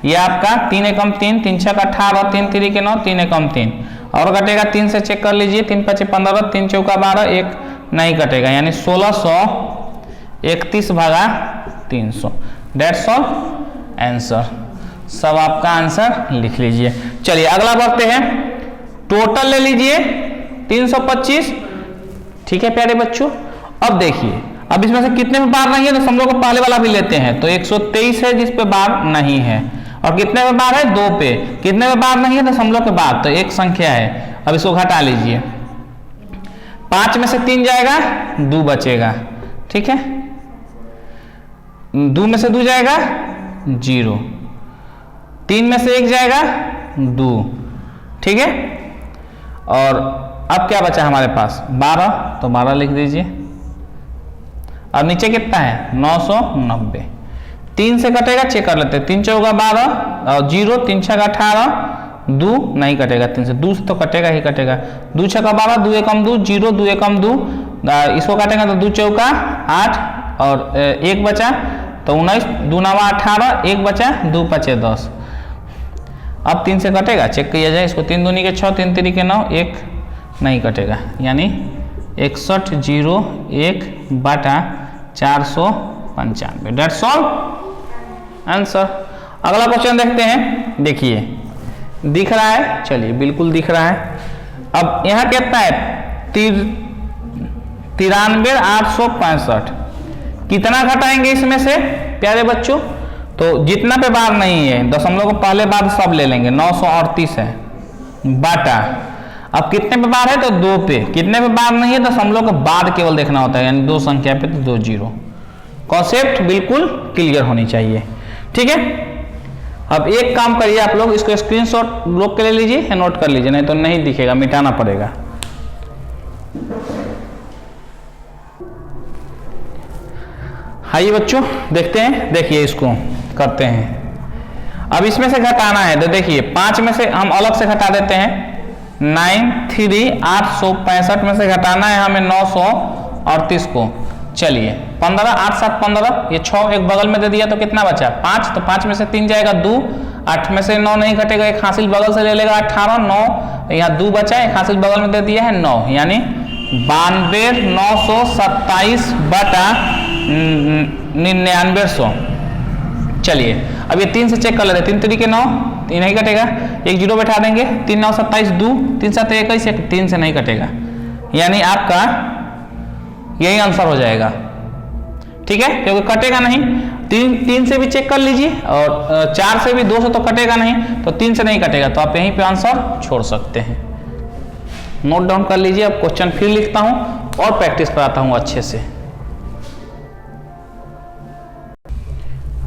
[SPEAKER 1] ये आपका 3 एकम 3, 3 6 18, 3 3 के 9, 3 एकम 3, और कटेगा 3 से चेक कर लीजिए, 3 5 15, 3 चौका 12, 1 नहीं कटेगा, यानी 1631 भागा 300। डेट्स ऑल आंसर, सब आपका आंसर लिख लीजिए। चलिए अगला बढ़ते हैं, टोटल ले लीजिए 325। ठीक है प्यारे बच्चों, अब देखिए, अब इसमें से कितने में बार नहीं है, तो दशमलव को पहले वाला भी लेते हैं, तो 123 है जिस पे बार नहीं है, और कितने पे बार है, 2 पे। कितने पे बार नहीं है, दशमलव के बाद, तो एक संख्या है। अब इसको घटा लीजिए, 5 में से 3 जाएगा, 2 बचेगा, ठीक है। 2 में से 2 जाएगा 0, 3 में से 1 जाएगा 2, ठीक है। और अब क्या बचा हमारे पास, 12, तो 12 लिख दीजिए। और नीचे कितना है, 990। 3 से कटेगा, चेक कर लेते हैं। 3 चौका 12 और 0, 3 छका 18, 2 नहीं कटेगा 3 से, 2 से तो कटेगा ही कटेगा। 2 छका 12, 2 एकम 2, 0, 2 एकम 2, इसको काटेंगे तो 2 चौका 8 और 1 बचा तो 19, 2 नवा 18, 1 बचा, 2 पचे 10। अब 3 से कटेगा, चेक किया जाए इसको। 3 दूनी के 6, 3 तिरी के 9, 1 नहीं कटेगा, यानी 6101/495। That's all answer. अगला क्वेश्चन देखते हैं। देखिए दिख रहा है, चलिए बिल्कुल दिख रहा है। अब यहाँ कितना है, 93,865। कितना घटाएंगे इसमें से प्यारे बच्चों, तो जितना पे बार नहीं है, दशमलव को पहले बाद सब ले लेंगे, 938 है बाटा। अब कितने पे बार है, तो 2 पे। कितने पे बार नहीं है, दशमलव के बाद केवल देखना होता है, यानी 2 संख्या पे तो 2 0। कॉन्सेप्ट बिल्कुल क्लियर होनी चाहिए, ठीक है। अब एक काम करिए आप लोग, इसको स्क्रीनशॉट लोग के ले लीजिए या नोट कर लीजिए, नहीं तो नहीं दिखेगा, मिटाना पड़ेगा। आइए बच्चों देखते हैं, देखिए इसको करते हैं। अब इसमें से घटाना है, तो देखिए 5 में से हम अलग से घटा देते हैं। 93,865 में से घटाना है हमें 938 को। चलिए 15, 8 7 15, ये 6 एक बगल में दे दिया तो कितना बचा, 5। तो 5 में से 3 जाएगा 2, 8 में से 9 नहीं घटेगा, एक हासिल बगल से ले लेगा 18, 9 यहाँ 2 बचा, एक हासिल बगल में दे दिया है 9, यानी 92,927/9900। चलिए अब ये 3 से चेक कर लेते हैं। 3 3 के 9, 3 नहीं कटेगा, एक 0 बैठा देंगे। 3 9 27, 2 3 7 21, 3 से नहीं कटेगा, यानी आपका यही आंसर हो जाएगा, ठीक है, क्योंकि कटेगा नहीं। 3 से भी चेक कर लीजिए और 4 से भी, 2 से तो कटेगा नहीं, तो 3 से नहीं कटेगा, तो आप यहीं पे आंसर छोड़ सकते हैं। नोट डाउन कर लीजिए। अब क्वेश्चन फिर लिखता हूं और प्रैक्टिस कराता हूं अच्छे से।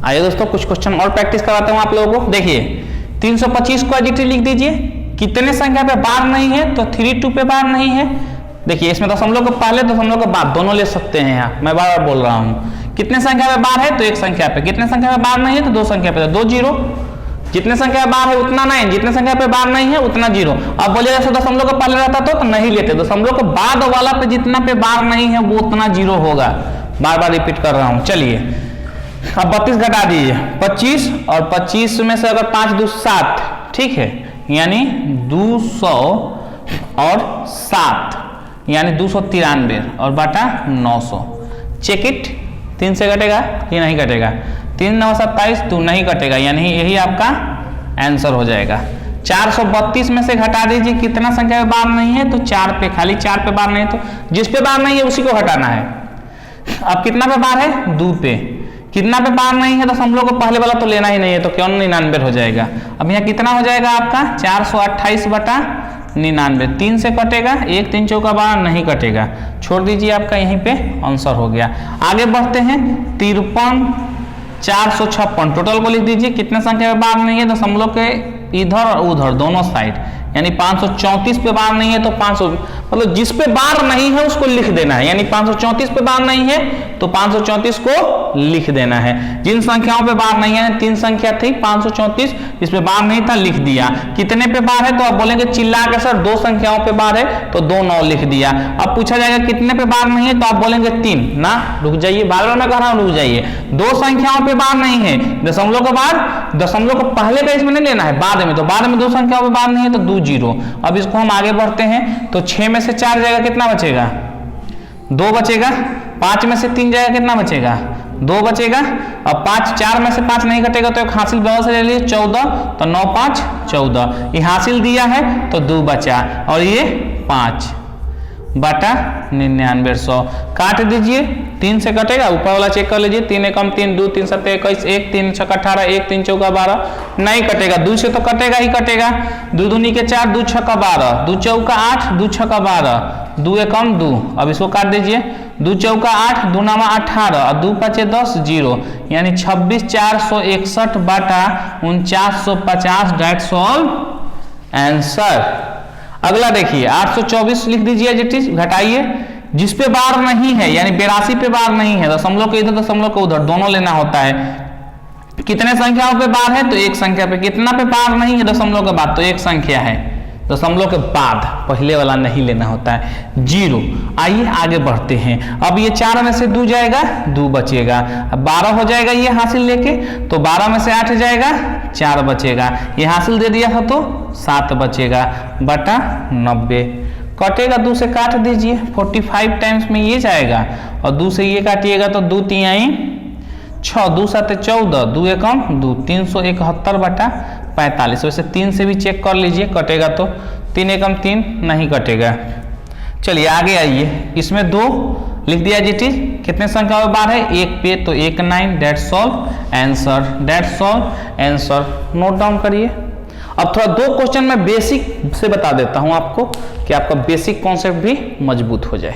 [SPEAKER 1] आइए दोस्तों कुछ क्वेश्चन और प्रैक्टिस कराता हूं आप लोगों को। देखिए 325 को एडिटिव लिख दीजिए। कितने संख्या पे बार नहीं है, तो 32 पे बार नहीं है। देखिए इसमें दशमलव को पहले, दशमलव के बाद दोनों ले सकते हैं। यहाँ मैं बार बार बोल रहा हूँ, कितने संख्या पे बार है, तो एक संख्या पे। कितने संख्या पे बार नहीं है, तो 2 संख्या पे, तो 2 0। जितने संख्या बार है उतना 9, जितने संख्या पे बार नहीं है उतना 0। अब बोलिए जैसे दशमलव को पहले रहता तो नहीं लेते, दशमलव के बाद वाला पे जितना पे बार नहीं है वो उतना 0 होगा। बार बार रिपीट कर रहा हूँ। चलिए अब 32 घटा दीजिए, 25 और 25 में से अगर 5 2 7, ठीक है, यानी 207, यानी 293 और बाटा 900। Check it. 3 से घटेगा कि नहीं घटेगा, 3 9 27, 2 नहीं कटेगा, यानी यही आपका आंसर हो जाएगा। 432 में से घटा दीजिए, कितना संख्या पे बार नहीं है, तो 4 पे, खाली 4 पे बार नहीं है, तो जिस पे बार नहीं है उसी को हटाना है। अब कितना पे बार है, 2 पे। कितना पे बार नहीं है, तो दशमलव को पहले वाला तो लेना ही नहीं है, तो क्यों 99 हो जाएगा। अब यहाँ कितना हो जाएगा आपका 428/99। 3 से कटेगा, 1 3 चौका 12 नहीं कटेगा, छोड़ दीजिए, आपका यहीं पे आंसर हो गया। आगे बढ़ते हैं। 53,456 टोटल को लिख दीजिए। कितने संख्या पे बार नहीं है, दशमलव के इधर और उधर दोनों साइड, यानी 534 पे बार नहीं है, तो 500 मतलब जिस पे बार नहीं है उसको लिख देना है। यानी 534 पे बार नहीं है तो 534 को लिख देना है। जिन संख्याओं पे बार नहीं है, 3 संख्या थी 534, इस पे बार नहीं था, लिख दिया। कितने पे बार है, तो आप बोलेंगे चिल्ला के सर 2 संख्याओं पे बार है, तो 2 9 लिख दिया। अब पूछा जाएगा कितने पे बार नहीं है, तो आप बोलेंगे 3 ना। रुक जाइए, बार बार मैं कह रहा हूं, रुक जाइए। 2 संख्याओं पे बार नहीं है, दशमलव के बाद, दशमलव को पहले का इसमें नहीं लेना है, बाद में, तो बाद में 2 संख्याओं पे बार नहीं है, तो 2 0। अब इसको हम आगे बढ़ते हैं। तो 6 में से 4 जाएगा, कितना बचेगा, 2 बचेगा। 5 में से 3 जाएगा, कितना बचेगा, 2 बचेगा। अब 4 में से 5 नहीं घटेगा, तो एक हासिल बगल से ले लीजिए, 14, तो 9 5 14। ये हासिल दिया है तो 2 बचा, और ये 5। बटा 9900 काट दीजिए, 3 से कटेगा, ऊपर वाला चेक कर लीजिए, 3 एकम 3, 2 3 7 21, 1 3 6 18, 1 3 चौका 12, नहीं कटेगा, 2 से तो कटेगा ही कटेगा, 2 दूनी के 4, 2 छक्का 12, 2 चौका 8, 2 छक्का 12, 2 एकम 2, अब इसको काट दीजिए, 2 चौका 8, 2 नामा 18 और 2 पचे 10, 0, यानी 26,461 बटा 4950, डेट्स ऑल आंसर। अगला देखिए 824 लिख दीजिए, जिस घटाइए, जिस पे बार नहीं है यानी 82 पे बार नहीं है, दशमलव के इधर दशमलव के उधर दोनों लेना होता है। कितने संख्याओं पे बार है तो एक संख्या पे, कितना पे बार नहीं है दशमलव के बाद तो एक संख्या है, दशमलव के बाद पहले वाला नहीं लेना होता है, 0। आइए आगे बढ़ते हैं, अब ये 4 में से 2 जाएगा, 2 बचेगा, अब 12 हो जाएगा ये हासिल लेके, तो 12 में से 8 जाएगा, 4 बचेगा, ये हासिल दे दिया था तो 7 बचेगा, बटा 90 कटेगा, 2 से काट दीजिए, 45 टाइम्स में ये जाएगा और 2 से ये काटिएगा तो 2 3 6, 2 7 14, 2 एकम 2, 371 बटा 45। वैसे 3 से भी चेक कर लीजिए, कटेगा तो 3 एकम 3 नहीं कटेगा। चलिए आगे आइए, इसमें 2 लिख दिया जीटी, कितने संख्या में बार है, 1 पे तो 1 9, that's all answer, that's all answer, note down करिए। अब थोड़ा 2 क्वेश्चन में बेसिक से बता देता हूं आपको कि आपका बेसिक कॉन्सेप्ट भी मजबूत हो जाए।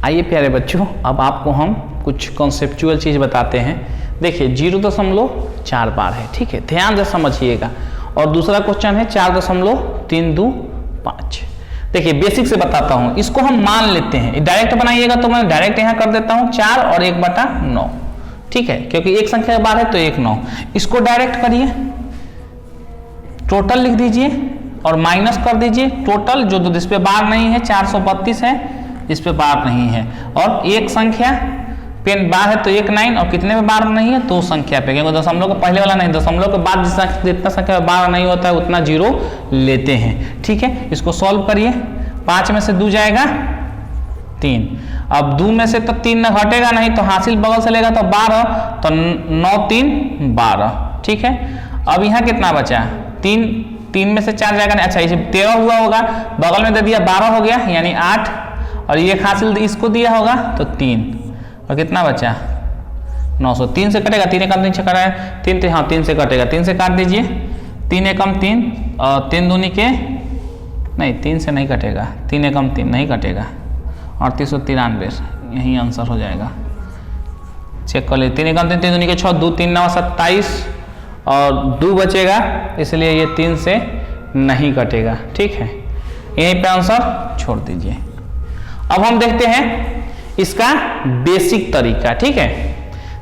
[SPEAKER 1] आइए प्यारे बच्चों, अब आपको हम कुछ कॉन्सेप्चुअल चीज बताते हैं। देखिए 0.4 बार है, ठीक है, ध्यान से समझिएगा। और दूसरा क्वेश्चन है 4.325। देखिए बेसिक से बताता हूं, इसको हम मान लेते हैं, डायरेक्ट बनाइएगा तो मैं डायरेक्ट यहां कर देता हूं 4 और 1/9, ठीक है, क्योंकि एक संख्या के बाद है तो 1 9। इसको डायरेक्ट करिए, टोटल लिख दीजिए और माइनस कर दीजिए टोटल, जो जिस पे बार नहीं है 432 है, इस पे बार नहीं है, और एक संख्या पेन बार है तो 1 9, और कितने में बार नहीं है 2 संख्या पे, क्योंकि दशमलव के पहले वाला नहीं, दशमलव के बाद जितना संख्या बार नहीं होता है उतना 0 लेते हैं, ठीक है। इसको सॉल्व करिए, 5 में से 2 जाएगा 3, अब 2 में से तो 3 न घटेगा नहीं तो हासिल बगल से लेगा तो 12, तो 9 3 12, ठीक है। अब यहाँ कितना बचा, 3 में से 4 जाएगा नहीं, अच्छा इसे 13 हुआ होगा, बगल में दे दिया 12 हो गया, यानी 8, और ये हासिल इसको दिया होगा तो 3, और कितना बचा 900, 3 से कटेगा, 3 एकम 3 से कटा है 3, हाँ 3 से कटेगा, 3 से काट दीजिए, 3 एकम 3 और 3 दूनी के नहीं, 3 से नहीं कटेगा, 3 एकम 3 नहीं कटेगा, 3893 यही आंसर हो जाएगा। चेक कर लीजिए, 3 एकम 3, 3 दूनी के 6, 2 3 9 27 और 2 बचेगा, इसलिए ये 3 से नहीं कटेगा, ठीक है, यहीं पे आंसर छोड़ दीजिए। अब हम देखते हैं इसका बेसिक तरीका, ठीक है।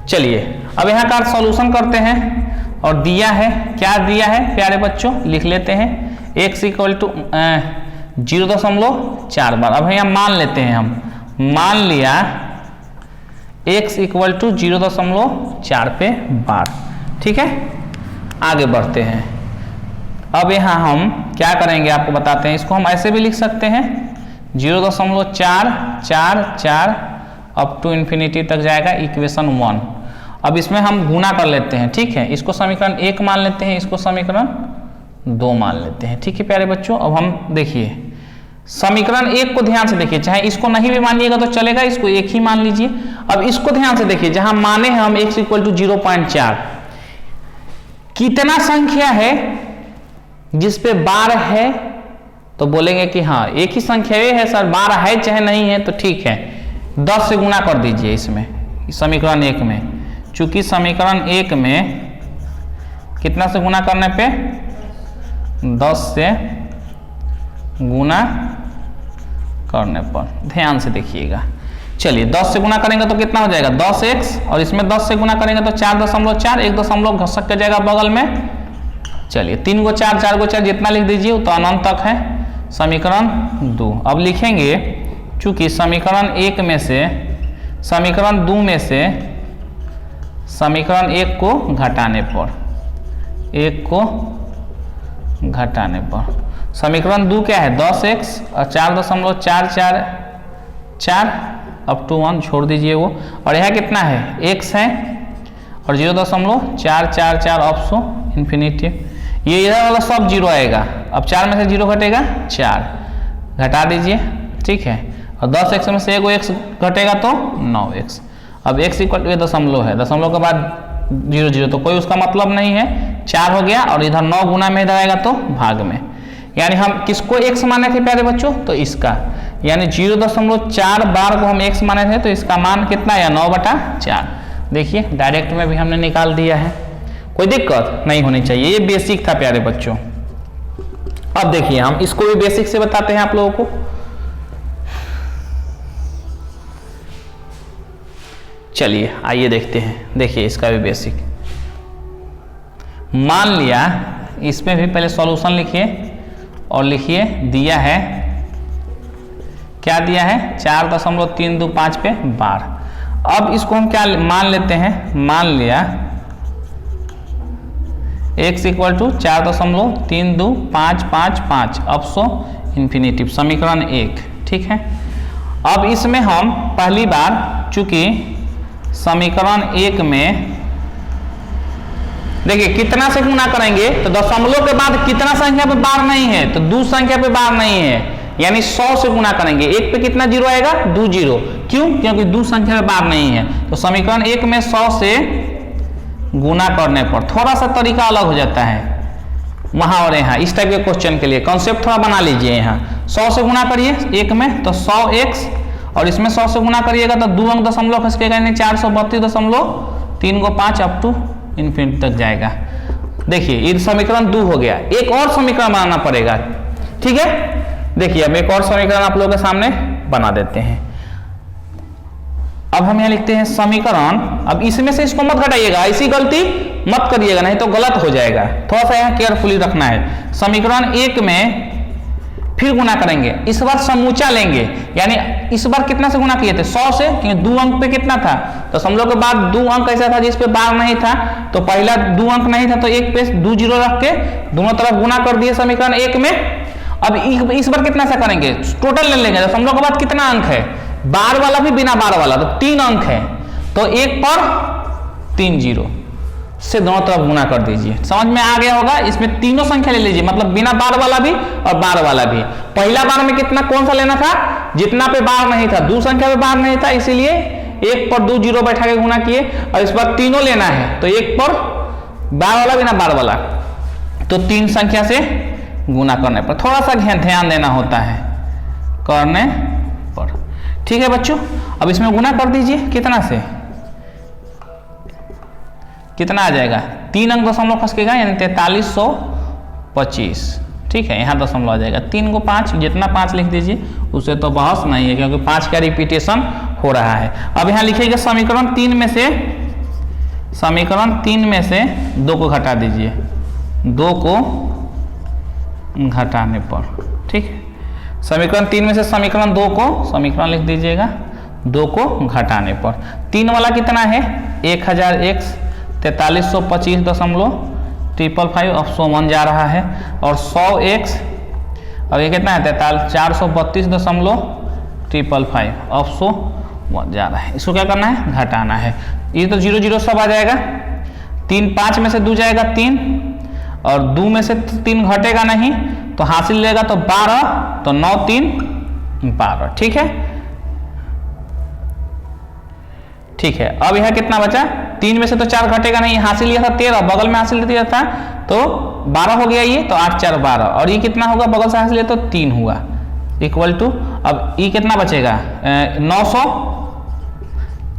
[SPEAKER 1] चलिए अब यहाँ का सॉल्यूशन करते हैं, और दिया है, क्या दिया है प्यारे बच्चों, लिख लेते हैं, x इक्वल टू 0.4 बार। अब यहाँ मान लेते हैं, हम मान लिया x इक्वल टू 0.4 पे बार, ठीक है। आगे बढ़ते हैं, अब यहाँ हम क्या करेंगे आपको बताते हैं, इसको हम ऐसे भी लिख सकते हैं 0.444 अप टू इन्फिनिटी तक जाएगा, इक्वेशन 1। अब इसमें हम गुना कर लेते हैं, ठीक है, इसको समीकरण 1 मान लेते हैं, इसको समीकरण 2 मान लेते हैं, ठीक है प्यारे बच्चों। अब हम देखिए समीकरण 1 को ध्यान से देखिए, चाहे इसको नहीं भी मानिएगा तो चलेगा, इसको 1 ही मान लीजिए। अब इसको ध्यान से देखिए, जहां माने हैं हम x इक्वल टू 0.4, कितना संख्या है जिस पे बार है, तो बोलेंगे कि हाँ एक ही संख्या ये है सर, 12 है चाहे नहीं है तो ठीक है, 10 से गुना कर दीजिए इसमें, समीकरण 1 में, चूंकि समीकरण 1 में कितना से गुना करने पे 10 से गुना करने पर, ध्यान से देखिएगा। चलिए 10 से गुना करेंगे तो कितना हो जाएगा 10x, और इसमें 10 से गुना करेंगे तो 4.4, 1 दशमलव घसक के जाएगा बगल में। चलिए 3 को 4, 4 को 4, जितना लिख दीजिए तो अनंत तक है, समीकरण 2। अब लिखेंगे, चूंकि समीकरण 1 में से समीकरण 2 में से समीकरण 1 को घटाने पर, 1 को घटाने पर समीकरण 2 क्या है 10x और 4.444 अप टू 1 छोड़ दीजिए वो, और यह कितना है x है, और 0.444 ऑप्शो इन्फिनिटिव। ये इधर वाला सब जीरो आएगा। अब 4 में से 0 घटेगा 4, घटा दीजिए, ठीक है। और 10x में से एगो x घटेगा तो 9x। अब x इक्वल ये दशमलव है, दशमलव के बाद 0 0 तो कोई उसका मतलब नहीं है, 4 हो गया। और इधर 9 गुना में इधर आएगा तो भाग में, यानी हम किसको x माने थे प्यारे बच्चों, तो इसका, यानी 0.4 बार को हम x माने थे, तो इसका मान कितना है 9/4। देखिए डायरेक्ट में भी हमने निकाल दिया है, कोई दिक्कत नहीं होनी चाहिए। ये बेसिक था प्यारे बच्चों। अब देखिए हम इसको भी बेसिक से बताते हैं आप लोगों को। चलिए आइए देखते हैं। देखिए इसका भी बेसिक, मान लिया इसमें भी पहले सॉल्यूशन लिखिए और लिखिए दिया है, क्या दिया है 4.325 पे बार। अब इसको हम क्या मान लेते हैं, मान लिया x इक्वल टू 4.32555 ऑप्शो इन्फिनिटिव, समीकरण 1, ठीक है। अब इसमें हम पहली बार चूंकि समीकरण 1 में देखिए कितना से गुणा करेंगे, तो दशमलव के बाद कितना संख्या पे बार नहीं है, तो 2 संख्या पे बार नहीं है, यानी 100 से गुणा करेंगे। 1 पे कितना जीरो आएगा 2 जीरो, क्यों, क्योंकि 2 संख्या पे बार नहीं है। तो समीकरण 1 में 100 से गुणा करने पर थोड़ा सा तरीका अलग हो जाता है वहां और यहाँ। इस टाइप के क्वेश्चन के लिए कॉन्सेप्ट थोड़ा बना लीजिए। यहाँ 100 से गुणा करिए 1 में तो 100x, और इसमें 100 से गुणा करिएगा तो 2 अंक दशमलव खसकेगा, यानी 432.325 अप टू इन्फिनिटी तक जाएगा। देखिए ये समीकरण 2 हो गया। एक और समीकरण बनाना पड़ेगा, ठीक है। देखिए अब एक और समीकरण आप लोगों के सामने बना देते हैं। अब हम यहाँ लिखते हैं समीकरण, अब इसमें से इसको मत घटाइएगा, ऐसी गलती मत करिएगा नहीं तो गलत हो जाएगा, थोड़ा सा यहाँ केयरफुली रखना है। समीकरण 1 में फिर गुणा करेंगे, इस बार समूचा लेंगे, यानी इस बार कितना से गुणा किए थे 100 से, क्योंकि 2 अंक पे कितना था, तो दशमलव के बाद 2 अंक ऐसा था जिस पे बार नहीं था, तो पहला 2 अंक नहीं था तो 1 पे 2 जीरो रख के दोनों तरफ गुणा कर दिए समीकरण 1 में। अब इस बार कितना सा करेंगे, टोटल ले लेंगे, दशमलव के बाद कितना अंक है, बार वाला भी बिना बार वाला, तो 3 अंक है, तो 1 पर 3 जीरो से दोनों तरफ गुणा कर दीजिए। समझ में आ गया होगा। इसमें तीनों संख्या ले लीजिए, मतलब बिना बार वाला भी और बार वाला भी। पहला बार में कितना कौन सा लेना था, जितना पे बार नहीं था, 2 संख्या पे बार नहीं था, इसीलिए 1 पर 2 जीरो बैठा के गुणा किए। और इस बार तीनों लेना है, तो 1 पर बार वाला बिना बार वाला, तो 3 संख्या से गुणा करने पर थोड़ा सा ध्यान देना होता है करने पर, ठीक है बच्चों। अब इसमें गुणा कर दीजिए, कितना से कितना आ जाएगा, 3 अंक दशमलव खसकेगा, यानी 4325, ठीक है। यहाँ दशमलव आ जाएगा, 3 को 5, जितना 5 लिख दीजिए, उसे तो बहस नहीं है, क्योंकि 5 का रिपीटेशन हो रहा है। अब यहाँ लिखिएगा समीकरण 3 में से 2 को घटा दीजिए, 2 को घटाने पर, ठीक है। समीकरण 3 में से समीकरण 2 को, समीकरण लिख दीजिएगा 2 को घटाने पर 3 वाला कितना है 1000x 4325.555 ऑप्शन 1 जा रहा है, और 100x और ये कितना है 432.555 ऑप्शन 1 जा रहा है। इसको क्या करना है, घटाना है। ये तो 0 0 सब आ जाएगा, 3 5 में से 2 जाएगा 3, और 2 में से 3 घटेगा नहीं, तो हासिल लेगा तो 12, तो 9 3 12, ठीक है। ठीक है, अब यह कितना बचा, 3 में से तो 4 घटेगा नहीं, हासिल लिया था 13, बगल में हासिल दिया था तो 12 हो गया ये, तो 8 4 12, और ये कितना होगा, बगल से हासिल लिया तो 3 हुआ, इक्वल टू, अब ये कितना बचेगा 900,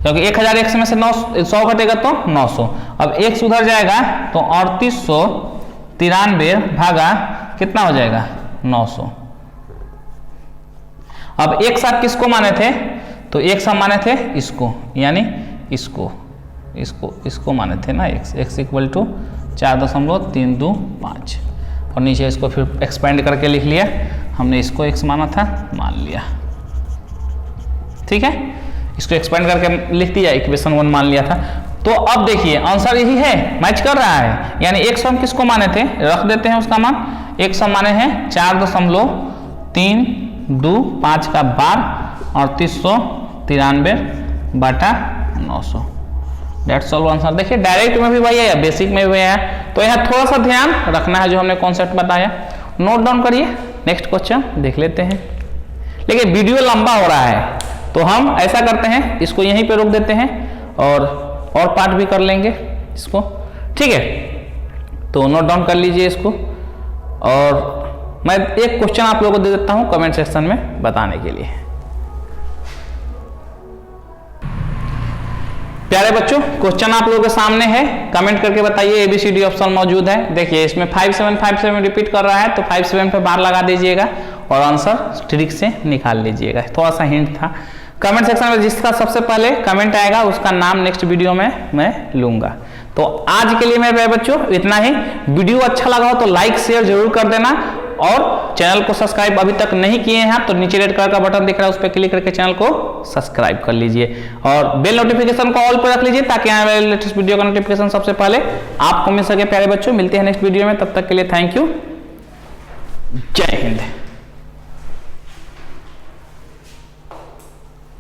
[SPEAKER 1] क्योंकि 1000x में से 100 घटेगा तो 900। अब x उधर जाएगा तो 3893 भागा कितना हो जाएगा 900। अब एक साथ किसको माने थे, तो एक साथ माने थे इसको, यानी इसको माने थे ना, x इक्वल टू 4.325, और नीचे इसको फिर एक्सपेंड करके लिख लिया, हमने इसको x माना था, मान लिया, ठीक है। इसको एक्सपेंड करके लिख दिया, इक्वेशन 1 मान लिया था। तो अब देखिए आंसर यही है, मैच कर रहा है, यानी x हम किसको माने थे, रख देते हैं उसका मान, x हम माने हैं 4.325 का 12 3893/900, डेट्स ऑल आंसर। देखिए डायरेक्ट में भी वही है, बेसिक में भी है, तो यहाँ थोड़ा सा ध्यान रखना है जो हमने कॉन्सेप्ट बताया। नोट डाउन करिए, नेक्स्ट क्वेश्चन देख लेते हैं। लेकिन वीडियो लंबा हो रहा है तो हम ऐसा करते हैं, इसको यहीं पे रोक देते हैं और पार्ट भी कर लेंगे इसको, ठीक है। तो नोट डाउन कर लीजिए इसको, और मैं एक क्वेश्चन आप लोगों को दे देता हूं कमेंट सेक्शन में बताने के लिए। प्यारे बच्चों, क्वेश्चन आप लोगों के सामने है, कमेंट करके बताइए। ABCD ऑप्शन मौजूद है। देखिए इसमें 5757 रिपीट कर रहा है, तो 57 पे बार लगा दीजिएगा और आंसर ट्रिक से निकाल लीजिएगा। थोड़ा सा हिंट था। कमेंट सेक्शन में जिसका सबसे पहले कमेंट आएगा उसका नाम नेक्स्ट वीडियो में मैं लूंगा। तो आज के लिए मेरे बच्चों इतना ही। वीडियो अच्छा लगा हो तो लाइक शेयर जरूर कर देना, और चैनल को सब्सक्राइब अभी तक नहीं किए हैं तो नीचे रेड कलर का बटन दिख रहा है, उस पर क्लिक करके चैनल को सब्सक्राइब कर लीजिए और बेल नोटिफिकेशन को ऑल पर रख लीजिए ताकि आने वाले लेटेस्ट वीडियो का नोटिफिकेशन सबसे पहले आपको मिल सके। प्यारे बच्चों, मिलते हैं नेक्स्ट वीडियो में, तब तक के लिए थैंक यू, जय हिंद।